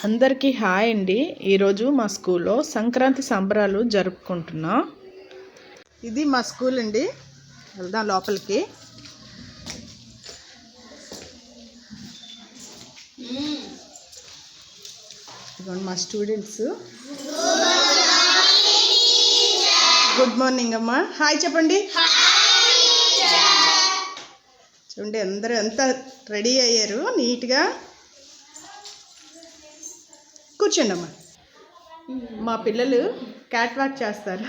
అందరికీ హాయ్ అండి. ఈరోజు మా స్కూల్లో సంక్రాంతి సంబరాలు జరుపుకుంటున్నాం. ఇది మా స్కూల్ అండి. వెళ్దాం లోపలికి. ఇదిగోండి మా స్టూడెంట్స్. గుడ్ మార్నింగ్ అమ్మా. హాయ్ చెప్పండి. చూడండి అందరూ ఎంత రెడీ అయ్యారు నీట్గా. కూర్చోండి అమ్మా. మా పిల్లలు క్యాట్ వాక్ చేస్తారు.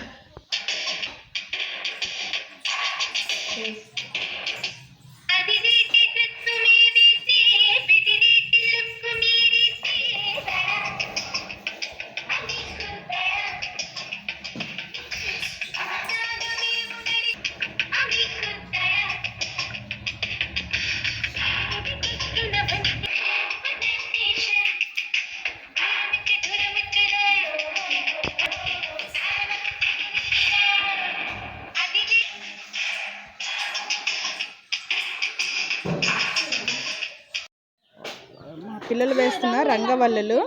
పిల్లలు వేస్తున్న రంగవల్లులు.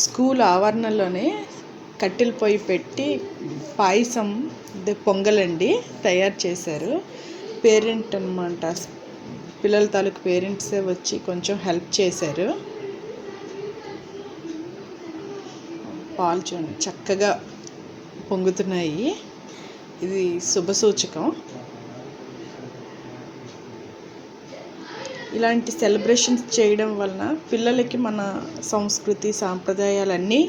స్కూల్ ఆవరణలోనే కట్టెల పొయ్యి పెట్టి పాయసం పొంగలండి తయారు చేశారు. పేరెంట్ అన్నమాట, పిల్లల తాలూకు పేరెంట్సే వచ్చి కొంచెం హెల్ప్ చేశారు. పాలు చూడండి చక్కగా పొంగుతున్నాయి. ఇది శుభసూచకం. ఇలాంటి సెలబ్రేషన్స్ చేయడం వలన పిల్లలకి మన సంస్కృతి సాంప్రదాయాలన్నీ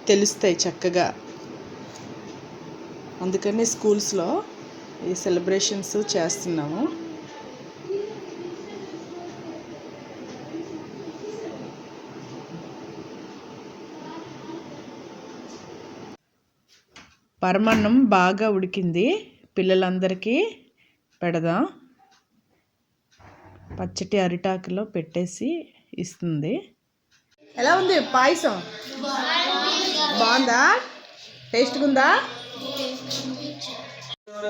తెలుస్తాయి చక్కగా. అందుకని స్కూల్స్లో ఈ సెలబ్రేషన్స్ చేస్తున్నాము. పరమాన్నం బాగా ఉడికింది. పిల్లలందరికీ పెడదాం. పచ్చటి అరిటాకులో పెట్టేసి ఇస్తుంది. ఎలా ఉంది పాయసం? బాగుందా? టేస్ట్గా ఉందా?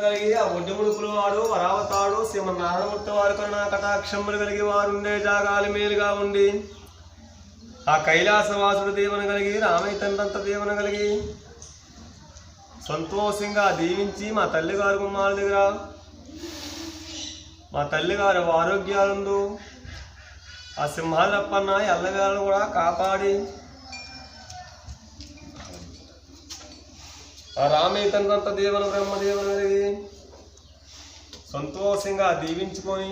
కలిగి ఆ ఒడ్డు ముడుపులు వాడు వరావతాడు శ్రీమన్నారాయణమూర్తి వారి కన్నా కటాక్షములు కలిగి వారు ఉండే జాగాలు మేలుగా ఉండి ఆ కైలాసవాసుడు దేవుని కలిగి రామయ్య తండ్రంత దేవుని కలిగి సంతోషంగా దీవించి మా తల్లిగారు గుమ్మాల దగ్గర మా తల్లిగారు ఆరోగ్యాలందు ఆ సింహాలప్పన్న ఎల్లవేళను కూడా కాపాడి ఆ రామయ్య తండ్రంత దేవుని బ్రహ్మదేవుని కలిగి సంతోషంగా దీవించుకొని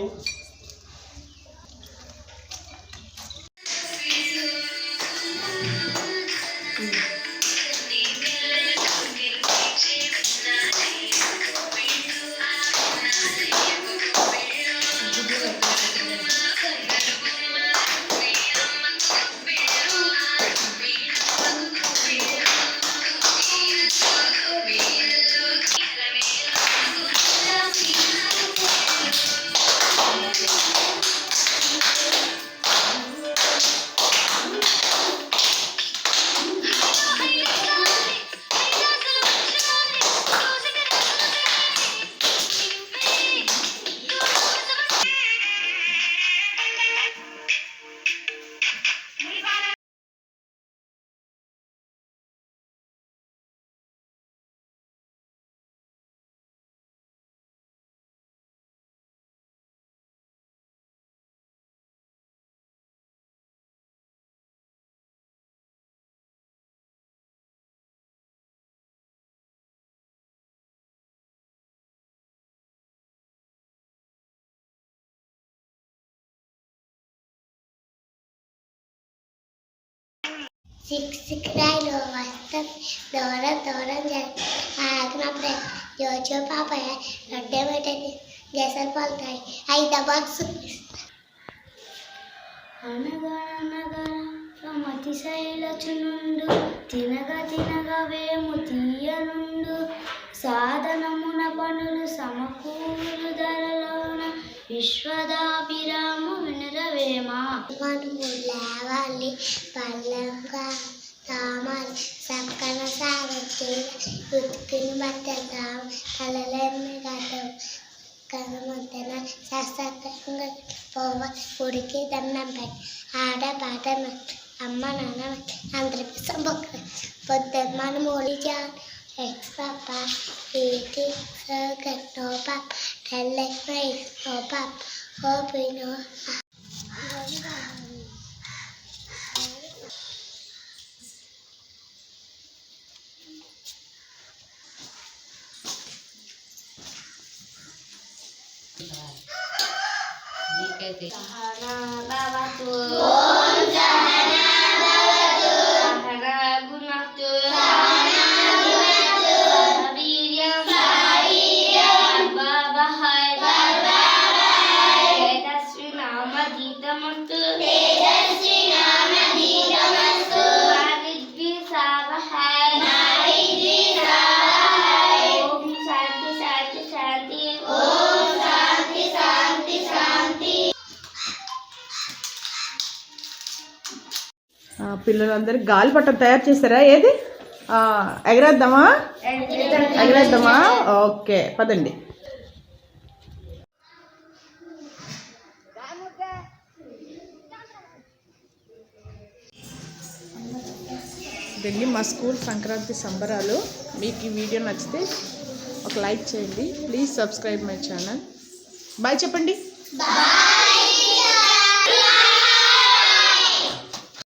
Siksikrai lo wastan doran jan agna pre jojo papa ya rodde bete gesar paltai ai dabak anagara అతిశైలచునుండు తినగా తినగా వేము తీయనుండు సాధనమున పనులు సమకూరు ధరలోన విశ్వదాభిరాము వినరవేమా మనము లేవాలి పల్లంగా రామాలి సక్కన సాగతి ఉతుకుని బట్టలు కలలేని గడ్డం కనుమొద్దన శాస్త్రంగా పోవ ఉడికి దండం పెట్టి ఆడ పాట అమ్మ నాన్న అందరికి సంబొక్క పొద్దున్న మనం ఒలిజా ఎక్స్ పాప ఏటి సగట్ నో పాప టెల్లెక్ మై నో పాప ఓపినో Sahana Bhavatu Om Sahana Bhavatu Sahana Gunatu Sahana Gunatu Sahaviryam Sahaviryam Bhavahai Bhavahai Tejasvi Namadhitamastu Tejasvi Namadhitamastu Maridvi Savahai Maridvi Savahai Om Shanti Shanti Shanti Om Shanti Shanti Shanti పిల్లలందరూ గాలిపటం తయారు చేస్తారా? ఏది ఎగరేద్దామా? ఎగరేద్దామా? Okay పదండి. ఇదండి మా school Sankranti సంబరాలు. మీకు ఈ వీడియో నచ్చితే ఒక లైక్ చేయండి. Please subscribe my channel. Bye చెప్పండి.